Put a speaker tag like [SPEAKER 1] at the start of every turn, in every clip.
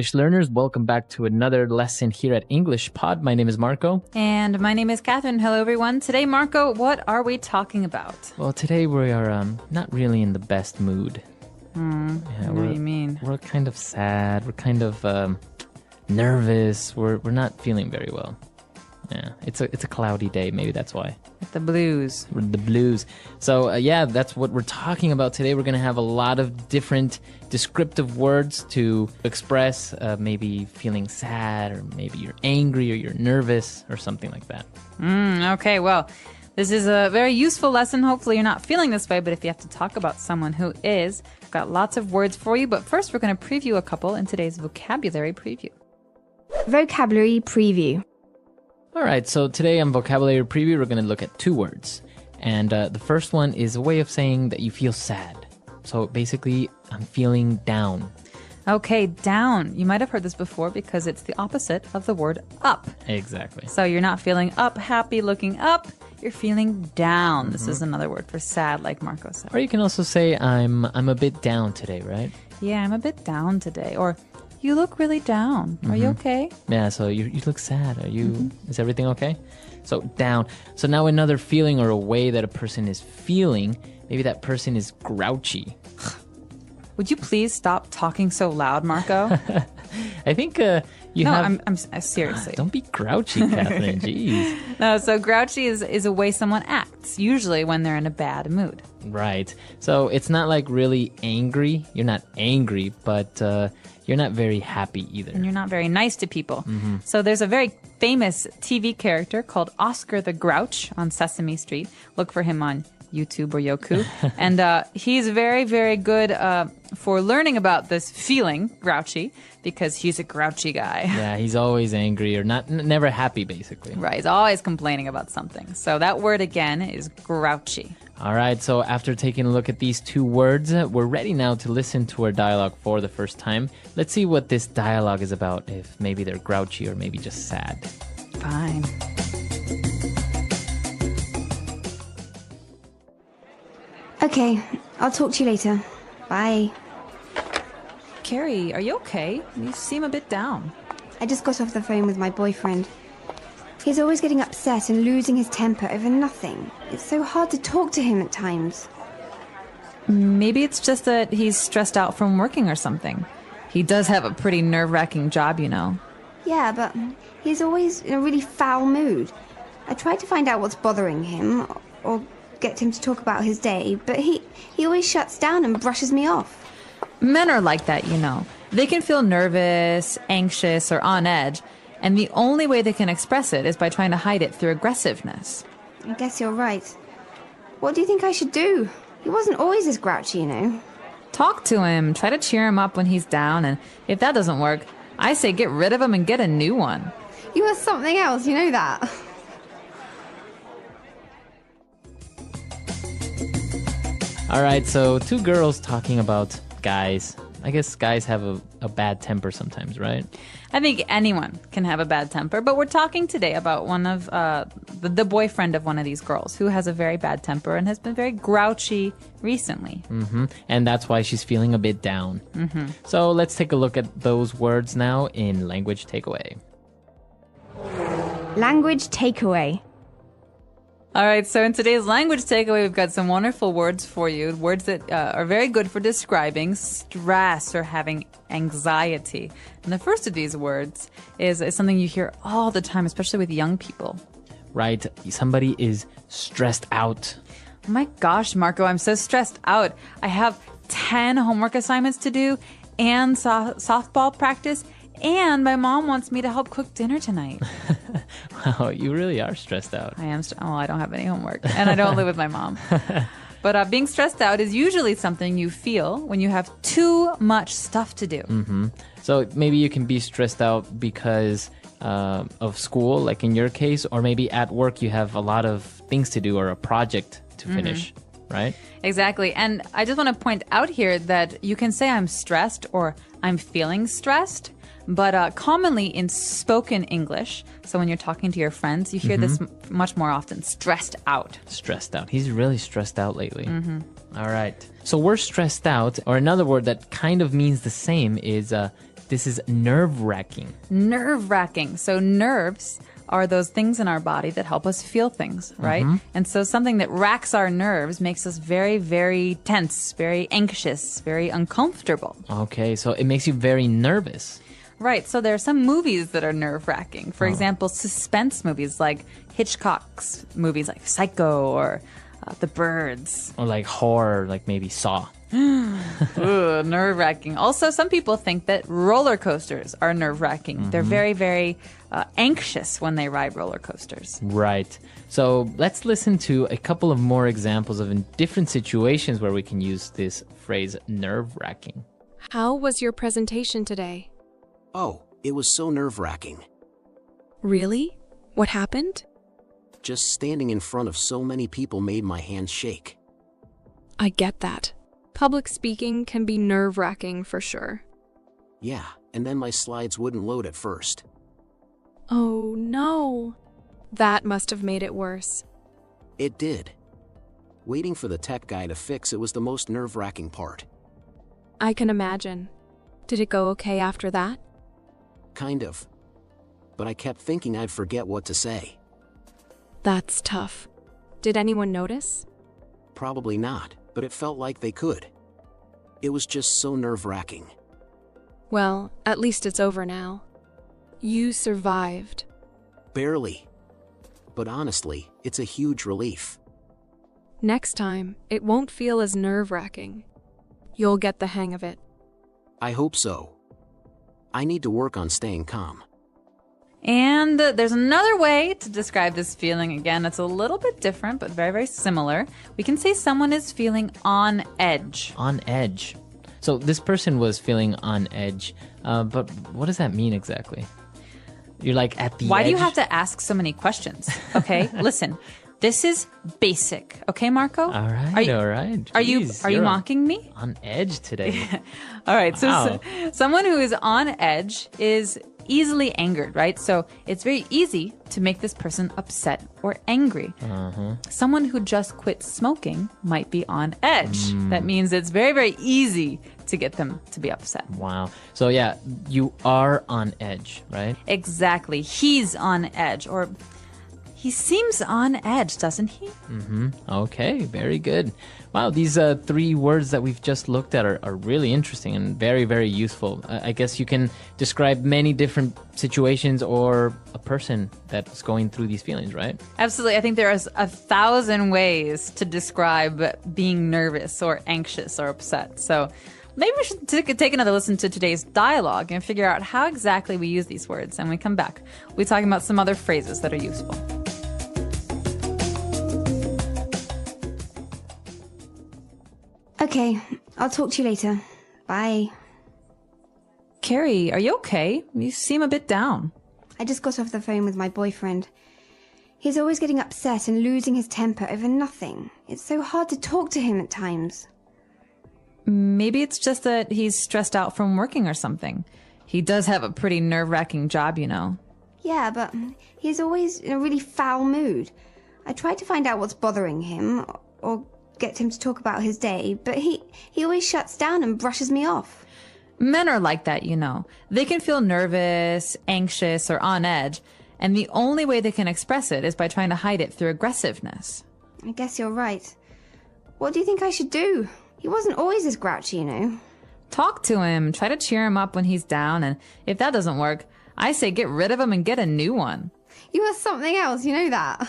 [SPEAKER 1] English learners. Welcome back to another lesson here at English Pod. My name is Marco.
[SPEAKER 2] And my name is Catherine. Hello, everyone. Today, Marco, what are we talking about?
[SPEAKER 1] Well, today we are not really in the best mood.
[SPEAKER 2] What do you mean?
[SPEAKER 1] We're kind of sad. We're kind of nervous. We're not feeling very well. Yeah, it's a cloudy day. Maybe that's why.
[SPEAKER 2] The blues.
[SPEAKER 1] The blues. So, that's what we're talking about today. We're going to have a lot of different descriptive words to express maybe feeling sad, or maybe you're angry, or you're nervous, or something like that.
[SPEAKER 2] Okay, well, this is a very useful lesson. Hopefully you're not feeling this way, but if you have to talk about someone who is, I've got lots of words for you. But first, we're going to preview a couple in today's vocabulary preview.
[SPEAKER 3] Vocabulary preview.
[SPEAKER 1] All right, so today on Vocabulary Preview, we're going to look at two words. And the first one is a way of saying that you feel sad. So basically, I'm feeling down.
[SPEAKER 2] Okay, down. You might have heard this before because it's the opposite of the word up.
[SPEAKER 1] Exactly.
[SPEAKER 2] So you're not feeling up, happy, looking up. You're feeling down. This is another word for sad, like Marco said.
[SPEAKER 1] Or you can also say, I'm a bit down today, right?
[SPEAKER 2] Yeah, I'm a bit down today. Or you look really down. Are you okay?
[SPEAKER 1] Yeah, so you look sad. Are you? Is everything okay? So down. So now another feeling or a way that a person is feeling, maybe that person is grouchy.
[SPEAKER 2] Would you please stop talking so loud, Marco?
[SPEAKER 1] I think you have...
[SPEAKER 2] I'm seriously.
[SPEAKER 1] Don't be grouchy, Catherine. Jeez.
[SPEAKER 2] No, so grouchy is a way someone acts, usually when they're in a bad mood.
[SPEAKER 1] Right. So it's not like really angry. You're not angry, but you're not very happy either.
[SPEAKER 2] And you're not very nice to people. So there's a very famous TV character called Oscar the Grouch on Sesame Street. Look for him on YouTube or Yoku. And he's very, very good for learning about this feeling, grouchy, because he's a grouchy guy.
[SPEAKER 1] Yeah, he's always angry or never happy, basically.
[SPEAKER 2] Right, he's always complaining about something. So that word again is grouchy.
[SPEAKER 1] All right, so after taking a look at these two words, we're ready now to listen to our dialogue for the first time. Let's see what this dialogue is about, if maybe they're grouchy or maybe just sad.
[SPEAKER 2] Fine.
[SPEAKER 3] Okay, I'll talk to you later. Bye.
[SPEAKER 2] Carrie, are you okay? You seem a bit down.
[SPEAKER 3] I just got off the phone with my boyfriend. He's always getting upset and losing his temper over nothing. It's so hard to talk to him at times.
[SPEAKER 2] Maybe it's just that he's stressed out from working or something. He does have a pretty nerve-wracking job, you know.
[SPEAKER 3] Yeah, but he's always in a really foul mood. I tried to find out what's bothering him, or get him to talk about his day, but he always shuts down and brushes me off.
[SPEAKER 2] Men are like that, you know. They can feel nervous, anxious, or on edge, and the only way they can express it is by trying to hide it through aggressiveness.
[SPEAKER 3] I guess you're right. What do you think I should do? He wasn't always this grouchy, you know.
[SPEAKER 2] Talk to him, try to cheer him up when he's down, and if that doesn't work, I say get rid of him and get a new one.
[SPEAKER 3] You are something else, you know that.
[SPEAKER 1] All right, so two girls talking about guys. I guess guys have a bad temper sometimes, right?
[SPEAKER 2] I think anyone can have a bad temper, but we're talking today about one of the boyfriend of one of these girls who has a very bad temper and has been very grouchy recently.
[SPEAKER 1] And that's why she's feeling a bit down. So let's take a look at those words now in Language Takeaway.
[SPEAKER 3] Language takeaway.
[SPEAKER 2] All right, so in today's language takeaway, we've got some wonderful words for you. Words that are very good for describing stress or having anxiety. And the first of these words is something you hear all the time, especially with young people.
[SPEAKER 1] Right, somebody is stressed out.
[SPEAKER 2] Oh my gosh, Marco, I'm so stressed out. I have 10 homework assignments to do and softball practice, and my mom wants me to help cook dinner tonight.
[SPEAKER 1] Wow, you really are stressed out.
[SPEAKER 2] I am. I don't have any homework, and I don't live with my mom. But being stressed out is usually something you feel when you have too much stuff to do.
[SPEAKER 1] So maybe you can be stressed out because of school, like in your case, or maybe at work you have a lot of things to do or a project to finish, right?
[SPEAKER 2] Exactly. And I just want to point out here that you can say I'm stressed or I'm feeling stressed. But commonly in spoken English, so when you're talking to your friends, you hear this much more often, stressed out.
[SPEAKER 1] Stressed out. He's really stressed out lately. All right. So we're stressed out, or another word that kind of means the same is this is nerve-wracking.
[SPEAKER 2] Nerve-wracking. So nerves are those things in our body that help us feel things, right? And so something that racks our nerves makes us very, very tense, very anxious, very uncomfortable.
[SPEAKER 1] Okay, so it makes you very nervous.
[SPEAKER 2] Right, so there are some movies that are nerve-wracking. For example, suspense movies like Hitchcock's movies like Psycho or The Birds.
[SPEAKER 1] Or like horror, like maybe Saw.
[SPEAKER 2] Ooh, nerve-wracking. Also, some people think that roller coasters are nerve-wracking. They're very, very anxious when they ride roller coasters.
[SPEAKER 1] Right. So let's listen to a couple of more examples of in different situations where we can use this phrase nerve-wracking.
[SPEAKER 4] How was your presentation today?
[SPEAKER 5] Oh, it was so nerve-wracking.
[SPEAKER 4] Really? What happened?
[SPEAKER 5] Just standing in front of so many people made my hands shake.
[SPEAKER 4] I get that. Public speaking can be nerve-wracking for sure.
[SPEAKER 5] Yeah, and then my slides wouldn't load at first.
[SPEAKER 4] Oh no. That must have made it worse.
[SPEAKER 5] It did. Waiting for the tech guy to fix it was the most nerve-wracking part.
[SPEAKER 4] I can imagine. Did it go okay after that?
[SPEAKER 5] Kind of. But I kept thinking I'd forget what to say.
[SPEAKER 4] That's tough. Did anyone notice?
[SPEAKER 5] Probably not, but it felt like they could. It was just so nerve-wracking.
[SPEAKER 4] Well, at least it's over now. You survived.
[SPEAKER 5] Barely. But honestly, it's a huge relief.
[SPEAKER 4] Next time, it won't feel as nerve-wracking. You'll get the hang of it.
[SPEAKER 5] I hope so. I need to work on staying calm.
[SPEAKER 2] And there's another way to describe this feeling. Again, it's a little bit different, but very, very similar. We can say someone is feeling on edge.
[SPEAKER 1] On edge. So this person was feeling on edge, but what does that mean exactly? You're like at the edge?
[SPEAKER 2] Why do you have to ask so many questions? Okay, listen. This is basic. Okay, Marco?
[SPEAKER 1] All right, all right.
[SPEAKER 2] Are you
[SPEAKER 1] Jeez,
[SPEAKER 2] mocking me?
[SPEAKER 1] on edge today?
[SPEAKER 2] All right,
[SPEAKER 1] Wow.
[SPEAKER 2] so someone who is on edge is easily angered, right? So it's very easy to make this person upset or angry. Someone who just quit smoking might be on edge. That means it's very, very easy to get them to be upset.
[SPEAKER 1] Wow. So yeah, you are on edge, right?
[SPEAKER 2] Exactly. He's on edge, or he seems on edge, doesn't he?
[SPEAKER 1] Okay, very good. Wow, these three words that we've just looked at are really interesting and very, very useful. I guess you can describe many different situations or a person that's going through these feelings, right?
[SPEAKER 2] Absolutely. I think there is 1,000 ways to describe being nervous or anxious or upset. So maybe we should take another listen to today's dialogue and figure out how exactly we use these words. And when we come back, we'll be talking about some other phrases that are useful.
[SPEAKER 3] Okay, I'll talk to you later. Bye.
[SPEAKER 2] Carrie, are you okay? You seem a bit down.
[SPEAKER 3] I just got off the phone with my boyfriend. He's always getting upset and losing his temper over nothing. It's so hard to talk to him at times.
[SPEAKER 2] Maybe it's just that he's stressed out from working or something. He does have a pretty nerve-wracking job, you know.
[SPEAKER 3] Yeah, but he's always in a really foul mood. I tried to find out what's bothering him, or get him to talk about his day, but he always shuts down and brushes me off.
[SPEAKER 2] Men are like that, you know. They can feel nervous, anxious, or on edge, and the only way they can express it is by trying to hide it through aggressiveness.
[SPEAKER 3] I guess you're right. What do you think I should do? He wasn't always this grouchy, you know.
[SPEAKER 2] Talk to him, try to cheer him up when he's down, and if that doesn't work, I say get rid of him and get a new one.
[SPEAKER 3] You are something else, you know that.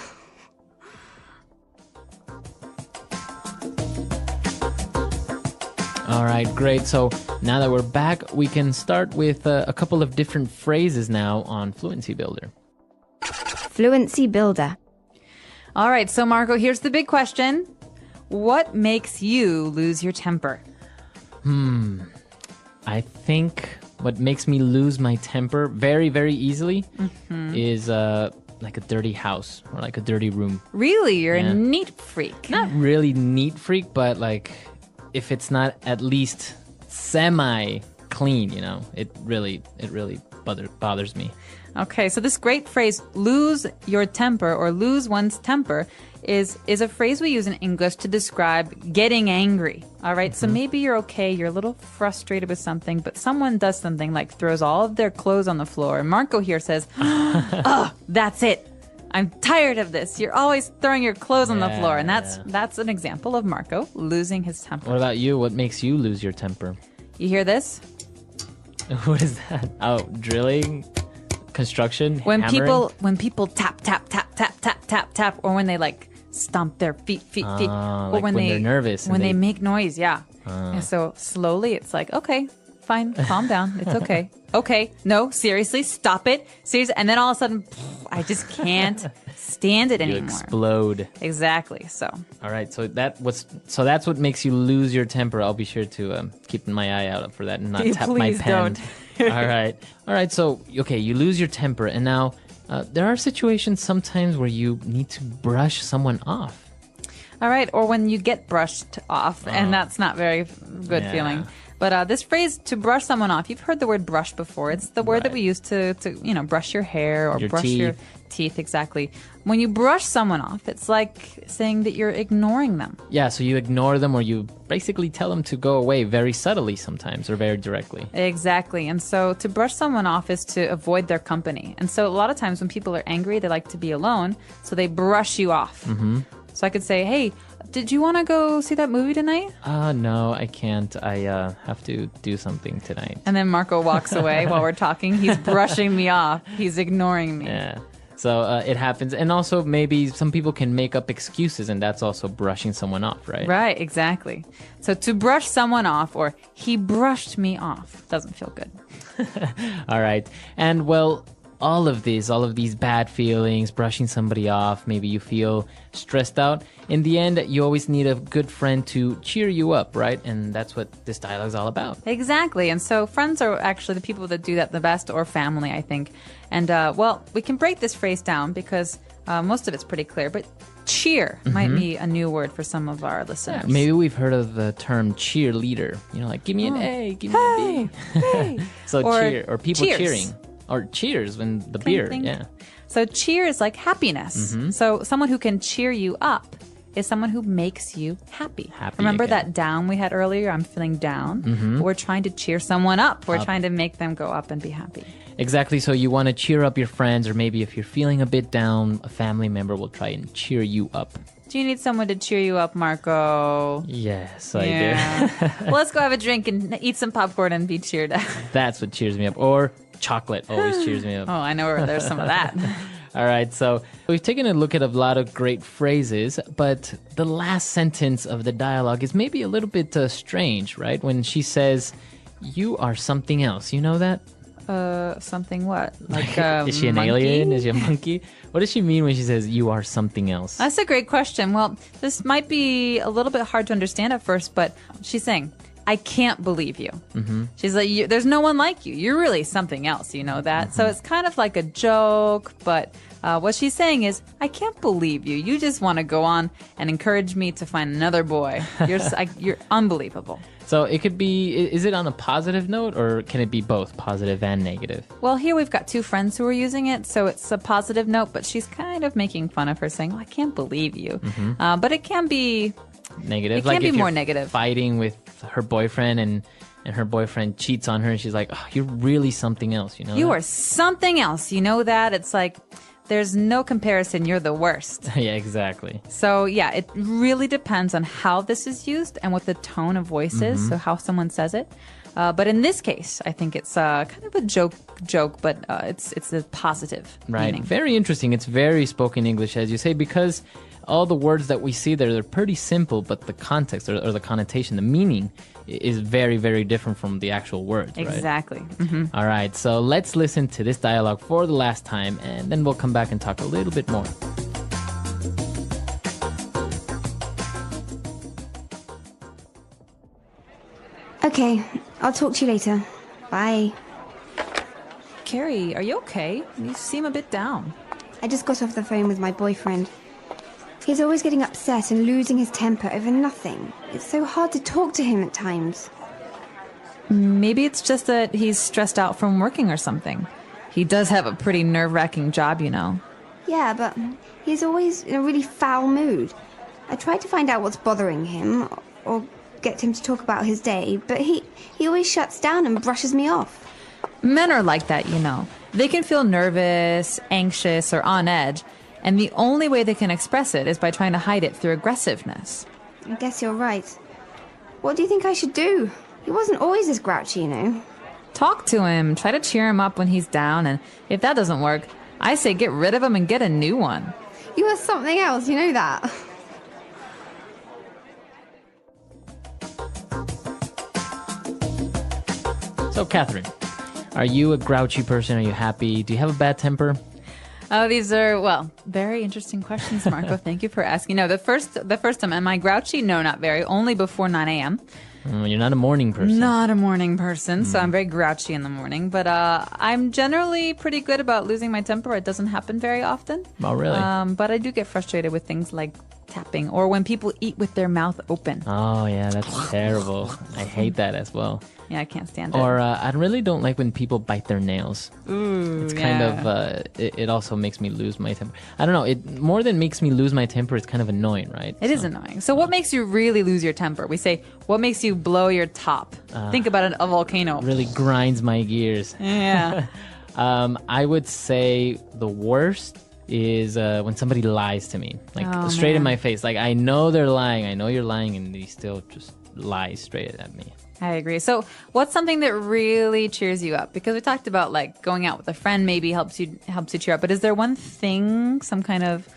[SPEAKER 1] All right, great. So now that we're back, we can start with a couple of different phrases now on Fluency Builder.
[SPEAKER 3] Fluency Builder.
[SPEAKER 2] All right, so Marco, here's the big question. What makes you lose your temper?
[SPEAKER 1] I think what makes me lose my temper very, very easily is like a dirty house or like a dirty room.
[SPEAKER 2] Really? You're
[SPEAKER 1] Yeah.
[SPEAKER 2] a neat freak.
[SPEAKER 1] Not really neat freak, but like if it's not at least semi-clean, you know, it really bothers me.
[SPEAKER 2] Okay, so this great phrase, lose your temper or lose one's temper, is a phrase we use in English to describe getting angry. All right? So maybe you're okay, you're a little frustrated with something, but someone does something like throws all of their clothes on the floor. And Marco here says, oh, that's it. I'm tired of this. You're always throwing your clothes on the floor. And that's an example of Marco losing his temper.
[SPEAKER 1] What about you? What makes you lose your temper?
[SPEAKER 2] You hear this?
[SPEAKER 1] What is that? Oh, drilling? Construction?
[SPEAKER 2] When
[SPEAKER 1] hammering?
[SPEAKER 2] people tap, tap, tap, tap, tap, tap, tap, or when they like stomp their feet. Or
[SPEAKER 1] like when they're nervous.
[SPEAKER 2] When they make noise, yeah. And so slowly it's like, okay, fine, calm down. It's okay. Okay, no, seriously, stop it. Seriously. And then all of a sudden, I just can't stand it
[SPEAKER 1] You
[SPEAKER 2] anymore.
[SPEAKER 1] explode.
[SPEAKER 2] Exactly. So.
[SPEAKER 1] All right, so that's what makes you lose your temper. I'll be sure to keep my eye out for that and not tap my
[SPEAKER 2] Please
[SPEAKER 1] pen.
[SPEAKER 2] don't.
[SPEAKER 1] All right. So okay, you lose your temper, and now there are situations sometimes where you need to brush someone off.
[SPEAKER 2] All right, or when you get brushed off, and that's not very good feeling. But this phrase, to brush someone off, you've heard the word brush before. It's the word that we use to brush your hair or brush your teeth, exactly. When you brush someone off, it's like saying that you're ignoring them.
[SPEAKER 1] Yeah, so you ignore them or you basically tell them to go away very subtly sometimes or very directly.
[SPEAKER 2] Exactly. And so to brush someone off is to avoid their company. And so a lot of times when people are angry, they like to be alone, so they brush you off. Mm-hmm. So I could say, hey, did you want to go see that movie tonight?
[SPEAKER 1] No, I can't. I have to do something tonight.
[SPEAKER 2] And then Marco walks away while we're talking. He's brushing me off. He's ignoring me.
[SPEAKER 1] Yeah. So it happens. And also maybe some people can make up excuses, and that's also brushing someone off, right?
[SPEAKER 2] Right, exactly. So to brush someone off, or he brushed me off, doesn't feel good.
[SPEAKER 1] All right. And well, all of these bad feelings, brushing somebody off, maybe you feel stressed out. In the end, you always need a good friend to cheer you up, right? And that's what this dialogue is all about.
[SPEAKER 2] Exactly. And so friends are actually the people that do that the best, or family, I think. And, well, we can break this phrase down because most of it's pretty clear. But cheer might be a new word for some of our listeners.
[SPEAKER 1] Yeah, maybe we've heard of the term cheerleader. Like, give me an A, give me a B.
[SPEAKER 2] Hey.
[SPEAKER 1] So
[SPEAKER 2] Or
[SPEAKER 1] cheer, or people
[SPEAKER 2] cheers.
[SPEAKER 1] cheering. Or cheers when the
[SPEAKER 2] Clink,
[SPEAKER 1] beer,
[SPEAKER 2] clink.
[SPEAKER 1] yeah.
[SPEAKER 2] So cheer is like happiness. So someone who can cheer you up is someone who makes you happy. Remember
[SPEAKER 1] again.
[SPEAKER 2] that down we had earlier? I'm feeling down. We're trying to cheer someone up. We're trying to make them go up and be happy.
[SPEAKER 1] Exactly. So you want to cheer up your friends, or maybe if you're feeling a bit down, a family member will try and cheer you up.
[SPEAKER 2] Do you need someone to cheer you up, Marco?
[SPEAKER 1] Yes, I do.
[SPEAKER 2] Well, let's go have a drink and eat some popcorn and be cheered up.
[SPEAKER 1] That's what cheers me up. Or chocolate always cheers me up.
[SPEAKER 2] Oh, I know where there's some of that.
[SPEAKER 1] All right, so we've taken a look at a lot of great phrases, but the last sentence of the dialogue is maybe a little bit strange, right? When she says, "You are something else." You know that?
[SPEAKER 2] Something what? Like
[SPEAKER 1] is she an
[SPEAKER 2] monkey?
[SPEAKER 1] alien? Is she a monkey? What does she mean when she says, "You are something else"?
[SPEAKER 2] That's a great question. Well, this might be a little bit hard to understand at first, but she's saying, I can't believe you. Mm-hmm. She's like, there's no one like you. You're really something else. You know that? Mm-hmm. So it's kind of like a joke, but what she's saying is, I can't believe you. You just want to go on and encourage me to find another boy. You're unbelievable.
[SPEAKER 1] So it could be, is it on a positive note, or can it be both positive and negative?
[SPEAKER 2] Well, here we've got two friends who are using it, so it's a positive note, but she's kind of making fun of her, saying, I can't believe you. Mm-hmm. But it can be
[SPEAKER 1] negative.
[SPEAKER 2] It can
[SPEAKER 1] like
[SPEAKER 2] be
[SPEAKER 1] if
[SPEAKER 2] more
[SPEAKER 1] you're
[SPEAKER 2] negative.
[SPEAKER 1] Fighting with her boyfriend and her boyfriend cheats on her, and she's like, oh, you're really something else, you know?
[SPEAKER 2] You are something else. You know that? It's like, there's no comparison. You're the worst.
[SPEAKER 1] Yeah, exactly.
[SPEAKER 2] So, yeah, it really depends on how this is used and what the tone of voice is, so how someone says it. But in this case, I think it's kind of a joke, but it's a positive meaning.
[SPEAKER 1] Very interesting. It's very spoken English, as you say, because all the words that we see there, they're pretty simple, but the context or the connotation, the meaning is very, very different from the actual words, right?
[SPEAKER 2] Exactly. Mm-hmm.
[SPEAKER 1] All right, so let's listen to this dialogue for the last time, and then we'll come back and talk a little bit more.
[SPEAKER 3] Okay, I'll talk to you later. Bye.
[SPEAKER 2] Carrie, are you okay? You seem a bit down.
[SPEAKER 3] I just got off the phone with my boyfriend. He's always getting upset and losing his temper over nothing. It's so hard to talk to him at times.
[SPEAKER 2] Maybe it's just that he's stressed out from working or something. He does have a pretty nerve-wracking job, you know.
[SPEAKER 3] Yeah, but he's always in a really foul mood. I tried to find out what's bothering him, or get him to talk about his day, but he always shuts down and brushes me off.
[SPEAKER 2] Men are like that, you know. They can feel nervous, anxious, or on edge, and the only way they can express it is by trying to hide it through aggressiveness.
[SPEAKER 3] I guess you're right. What do you think I should do? He wasn't always this grouchy, you know.
[SPEAKER 2] Talk to him, try to cheer him up when he's down, and if that doesn't work, I say get rid of him and get a new one.
[SPEAKER 3] You are something else, you know that.
[SPEAKER 1] So, Catherine, are you a grouchy person? Are you happy? Do you have a bad temper?
[SPEAKER 2] Oh, these are, well, very interesting questions, Marco. Thank you for asking. No, the first time, am I grouchy? No, not very. Only before 9 a.m.
[SPEAKER 1] You're not a morning person.
[SPEAKER 2] Not a morning person, so I'm very grouchy in the morning. But I'm generally pretty good about losing my temper. It doesn't happen very often.
[SPEAKER 1] Oh, really?
[SPEAKER 2] But I do get frustrated with things like tapping or when people eat with their mouth open.
[SPEAKER 1] Oh, yeah, that's terrible. I hate that as well.
[SPEAKER 2] Yeah, I can't stand it.
[SPEAKER 1] Or I really don't like when people bite their nails.
[SPEAKER 2] Ooh,
[SPEAKER 1] It's kind of, it also makes me lose my temper. I don't know, it more than makes me lose my temper, it's kind of annoying, right?
[SPEAKER 2] It is annoying. So what makes you really lose your temper? We say, what makes you blow your top? Think about a volcano.
[SPEAKER 1] Really grinds my gears.
[SPEAKER 2] Yeah.
[SPEAKER 1] I would say the worst is when somebody lies to me, like straight in my face. Like, I know they're lying, I know you're lying, and they still just lie straight at me.
[SPEAKER 2] I agree. So what's something that really cheers you up? Because we talked about like going out with a friend maybe helps you cheer up. But is there one thing, some kind of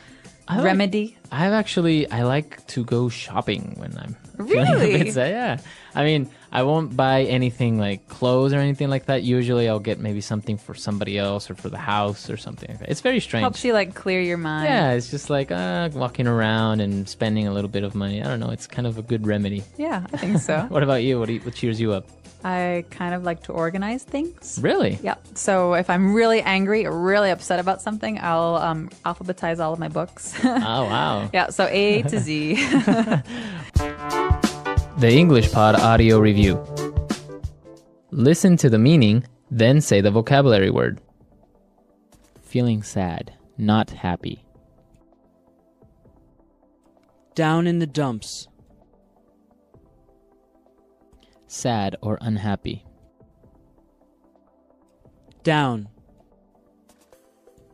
[SPEAKER 2] remedy?
[SPEAKER 1] I like to go shopping when I'm feeling
[SPEAKER 2] Really?
[SPEAKER 1] a bit sad. Yeah. I mean, I won't buy anything like clothes or anything like that. Usually I'll get maybe something for somebody else or for the house or something like that. It's very strange.
[SPEAKER 2] Helps you like clear your mind.
[SPEAKER 1] Yeah, it's just like walking around and spending a little bit of money. I don't know. It's kind of a good remedy.
[SPEAKER 2] Yeah, I think so.
[SPEAKER 1] What about you? What cheers you up?
[SPEAKER 2] I kind of like to organize things.
[SPEAKER 1] Really?
[SPEAKER 2] Yeah. So if I'm really angry or really upset about something, I'll alphabetize all of my books.
[SPEAKER 1] Oh, wow.
[SPEAKER 2] Yeah, so A to Z.
[SPEAKER 1] The English Pod Audio Review. Listen to the meaning, then say the vocabulary word. Feeling sad, not happy.
[SPEAKER 6] Down in the dumps.
[SPEAKER 1] Sad or unhappy.
[SPEAKER 6] Down.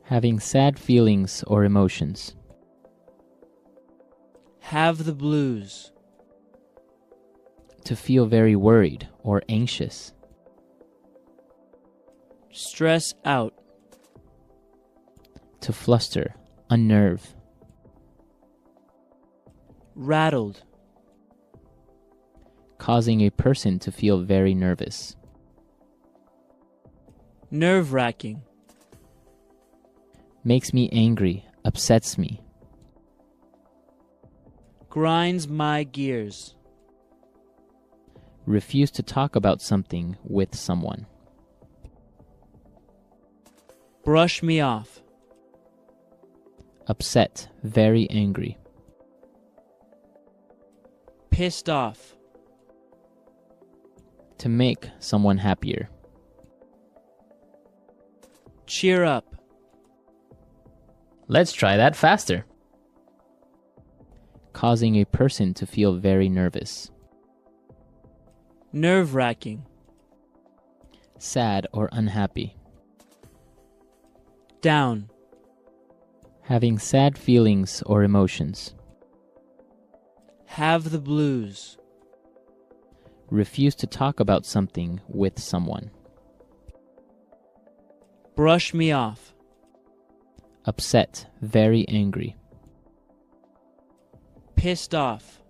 [SPEAKER 1] Having sad feelings or emotions.
[SPEAKER 6] Have the blues.
[SPEAKER 1] To feel very worried or anxious.
[SPEAKER 6] Stress out.
[SPEAKER 1] To fluster, unnerve.
[SPEAKER 6] Rattled.
[SPEAKER 1] Causing a person to feel very nervous.
[SPEAKER 6] Nerve-wracking.
[SPEAKER 1] Makes me angry, upsets me.
[SPEAKER 6] Grinds my gears.
[SPEAKER 1] Refuse to talk about something with someone.
[SPEAKER 6] Brush me off.
[SPEAKER 1] Upset, very angry.
[SPEAKER 6] Pissed off.
[SPEAKER 1] To make someone happier.
[SPEAKER 6] Cheer up.
[SPEAKER 1] Let's try that faster. Causing a person to feel very nervous.
[SPEAKER 6] Nerve-wracking.
[SPEAKER 1] Sad or unhappy.
[SPEAKER 6] Down.
[SPEAKER 1] Having sad feelings or emotions.
[SPEAKER 6] Have the blues.
[SPEAKER 1] Refuse to talk about something with someone.
[SPEAKER 6] Brush me off.
[SPEAKER 1] Upset, very angry.
[SPEAKER 6] Pissed off.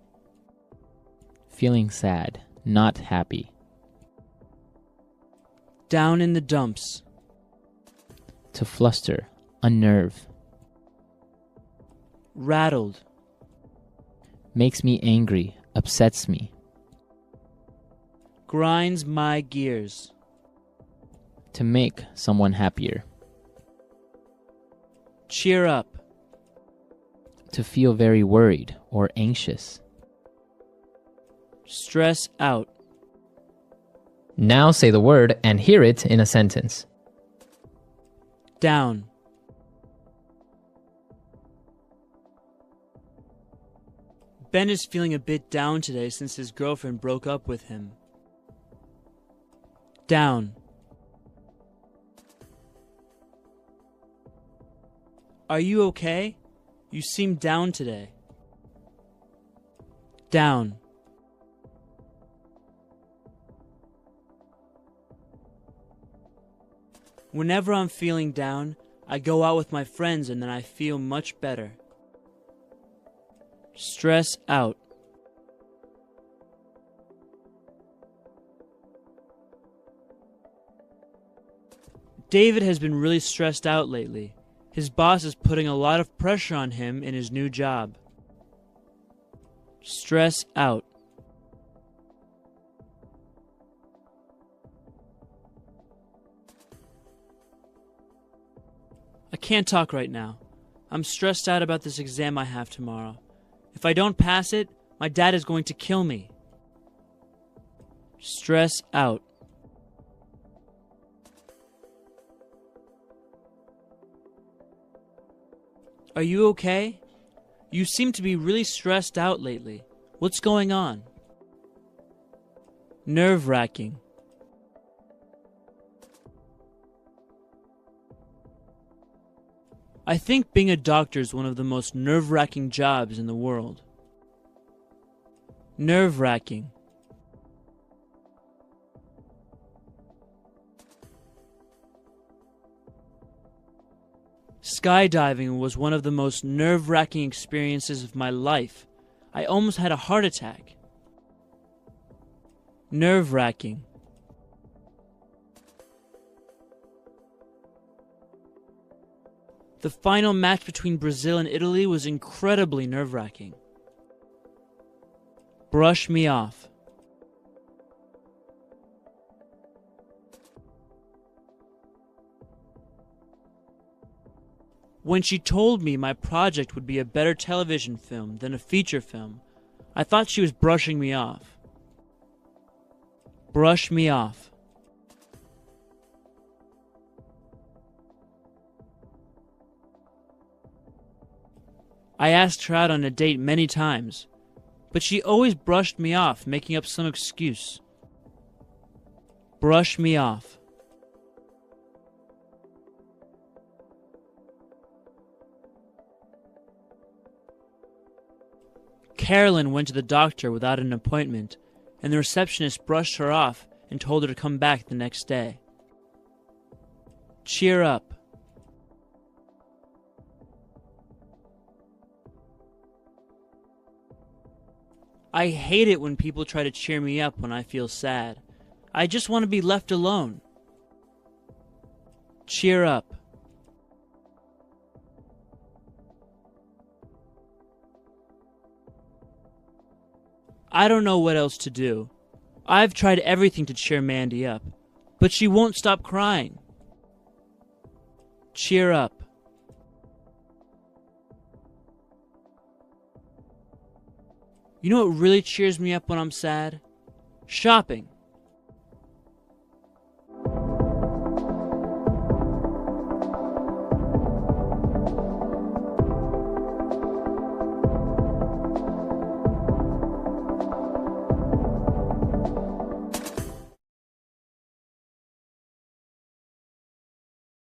[SPEAKER 1] Feeling sad, not happy.
[SPEAKER 6] Down in the dumps.
[SPEAKER 1] To fluster, unnerve.
[SPEAKER 6] Rattled.
[SPEAKER 1] Makes me angry, upsets me.
[SPEAKER 6] Grinds my gears.
[SPEAKER 1] To make someone happier.
[SPEAKER 6] Cheer up.
[SPEAKER 1] To feel very worried or anxious.
[SPEAKER 6] Stress out.
[SPEAKER 1] Now say the word and hear it in a sentence.
[SPEAKER 6] Down. Ben is feeling a bit down today since his girlfriend broke up with him. Down. Are you okay? You seem down today. Down. Whenever I'm feeling down, I go out with my friends and then I feel much better. Stress out. David has been really stressed out lately. His boss is putting a lot of pressure on him in his new job. Stress out. I can't talk right now. I'm stressed out about this exam I have tomorrow. If I don't pass it, my dad is going to kill me. Stress out. Are you okay? You seem to be really stressed out lately. What's going on? Nerve-wracking. I think being a doctor is one of the most nerve-wracking jobs in the world. Nerve-wracking. Skydiving was one of the most nerve-wracking experiences of my life. I almost had a heart attack. Nerve-wracking. The final match between Brazil and Italy was incredibly nerve-wracking. Brush me off. When she told me my project would be a better television film than a feature film, I thought she was brushing me off. Brush me off. I asked her out on a date many times, but she always brushed me off, making up some excuse. Brush me off. Carolyn went to the doctor without an appointment, and the receptionist brushed her off and told her to come back the next day. Cheer up. I hate it when people try to cheer me up when I feel sad. I just want to be left alone. Cheer up. I don't know what else to do. I've tried everything to cheer Mandy up, but she won't stop crying. Cheer up. You know what really cheers me up when I'm sad? Shopping.